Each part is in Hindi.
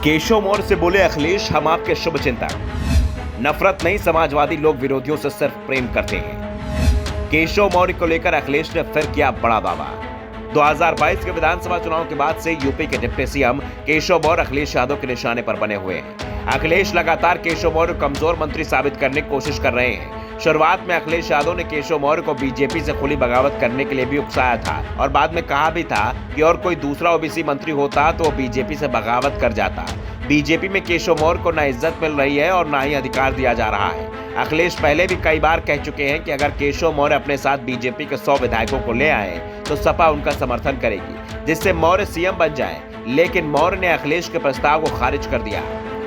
केशव मौर्य से बोले अखिलेश, हम आपके शुभचिंतक। नफरत नहीं, समाजवादी लोग विरोधियों से सिर्फ प्रेम करते हैं। केशव मौर्य को लेकर अखिलेश ने फिर किया बड़ा दावा। 2022 के विधानसभा चुनाव के बाद से यूपी के डिप्टी सीएम केशव मौर्य अखिलेश यादव के निशाने पर बने हुए हैं। अखिलेश लगातार केशव मौर्य को कमजोर मंत्री साबित करने की कोशिश कर रहे हैं। शुरुआत में अखिलेश यादव ने केशव मौर्य को बीजेपी से खुली बगावत करने के लिए भी उकसाया था और बाद में कहा भी था कि और कोई दूसरा ओबीसी मंत्री होता तो वो बीजेपी से बगावत कर जाता। बीजेपी में केशव मौर्य को न इज्जत मिल रही है और न ही अधिकार दिया जा रहा है। अखिलेश पहले भी कई बार कह चुके हैं कि अगर केशव मौर्य अपने साथ बीजेपी के 100 विधायकों को ले आए तो सपा उनका समर्थन करेगी, जिससे मौर्य सीएम बन जाए। लेकिन मौर्य ने अखिलेश के प्रस्ताव को खारिज कर दिया।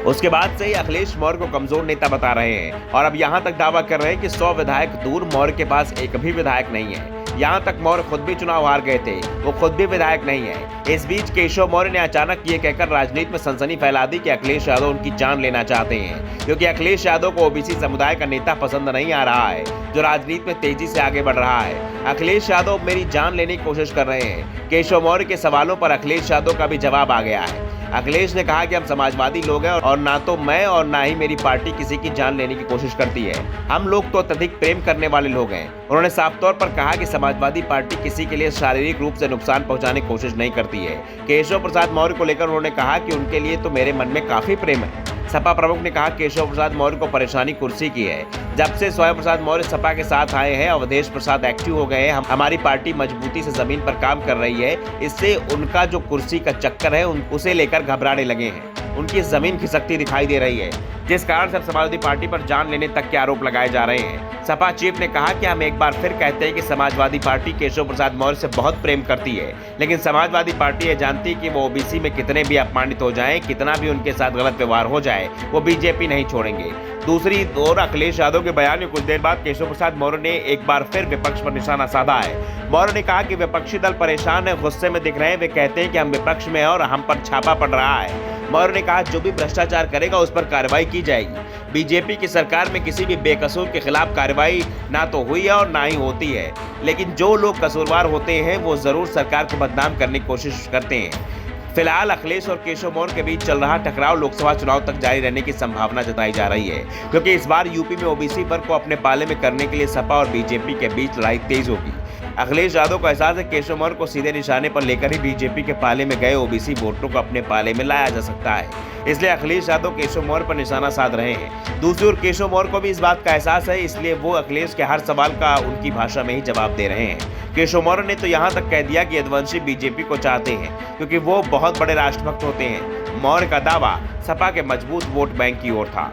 उसके बाद से ही अखिलेश मौर्य को कमजोर नेता बता रहे हैं और अब यहां तक दावा कर रहे हैं कि 100 विधायक दूर, मौर्य के पास एक भी विधायक नहीं है। यहां तक मौर्य खुद भी चुनाव हार गए थे, वो खुद भी विधायक नहीं है। इस बीच केशव मौर्य ने अचानक ये कहकर राजनीति में सनसनी फैला दी कि अखिलेश यादव उनकी जान लेना चाहते हैं, क्योंकि अखिलेश यादव को ओबीसी समुदाय का नेता पसंद नहीं आ रहा है जो राजनीति में तेजी से आगे बढ़ रहा है। अखिलेश यादव मेरी जान लेने की कोशिश कर रहे हैं। केशव मौर्य के सवालों पर अखिलेश यादव का भी जवाब आ गया है। अखिलेश ने कहा कि हम समाजवादी लोग हैं और ना तो मैं और ना ही मेरी पार्टी किसी की जान लेने की कोशिश करती है। हम लोग तो अत्यधिक प्रेम करने वाले लोग हैं। उन्होंने साफ तौर पर कहा कि समाजवादी पार्टी किसी के लिए शारीरिक रूप से नुकसान पहुंचाने की कोशिश नहीं करती है। केशव प्रसाद मौर्य को लेकर उन्होंने कहा कि उनके लिए तो मेरे मन में काफी प्रेम है। सपा प्रमुख ने कहा केशव प्रसाद मौर्य को परेशानी कुर्सी की है। जब से स्वयं प्रसाद मौर्य सपा के साथ आए हैं, अवधेश प्रसाद एक्टिव हो गए हैं, हमारी पार्टी मजबूती से जमीन पर काम कर रही है। इससे उनका जो कुर्सी का चक्कर है उसे लेकर घबराने लगे हैं। उनकी जमीन खिसकती दिखाई दे रही है, जिस कारण से समाजवादी पार्टी पर जान लेने तक के आरोप लगाए जा रहे हैं। सपा चीफ ने कहा कि हम एक बार फिर कहते हैं कि समाजवादी पार्टी केशव प्रसाद मौर्य से बहुत प्रेम करती है, लेकिन समाजवादी पार्टी ये जानती है कि वो ओबीसी में कितने भी अपमानित हो जाएं, कितना भी उनके साथ गलत व्यवहार हो जाए, वो बीजेपी नहीं छोड़ेंगे। दूसरी ओर अखिलेश यादव के बयान के कुछ देर बाद केशव प्रसाद मौर्य ने एक बार फिर विपक्ष पर निशाना साधा है। मौर्य ने कहा कि विपक्षी दल परेशान है, गुस्से में दिख रहे हैं। वे कहते हैं कि हम विपक्ष में हैं और हम पर छापा पड़ रहा है। मौर्य ने कहा जो भी भ्रष्टाचार करेगा उस पर कार्रवाई की जाएगी। बीजेपी की सरकार में किसी भी बेकसूर के खिलाफ कार्रवाई ना तो हुई है और ना ही होती है, लेकिन जो लोग कसूरवार होते हैं वो जरूर सरकार को बदनाम करने की कोशिश करते हैं। फिलहाल अखिलेश और केशव मौर्य के बीच चल रहा टकराव लोकसभा चुनाव तक जारी रहने की संभावना जताई जा रही है, क्योंकि इस बार यूपी में ओबीसी वर्ग को अपने पाले में करने के लिए सपा और बीजेपी के बीच लड़ाई तेज होगी। अखिलेश यादव को एहसास है केशव मौर्य को सीधे निशाने पर लेकर ही बीजेपी के पाले में गए ओबीसी वोटरों को अपने पाले में लाया जा सकता है। इसलिए अखिलेश यादव केशव मौर्य पर निशाना साध रहे हैं। दूसरी ओर केशव मौर्य को भी इस बात का एहसास है, इसलिए वो अखिलेश के हर सवाल का उनकी भाषा में ही जवाब दे रहे हैं। केशव मौर्य ने तो यहाँ तक कह दिया कि यदुवंशी बीजेपी को चाहते हैं, क्योंकि वो बहुत बड़े राष्ट्रभक्त होते हैं। मौर्य का दावा सपा के मजबूत वोट बैंक की ओर था।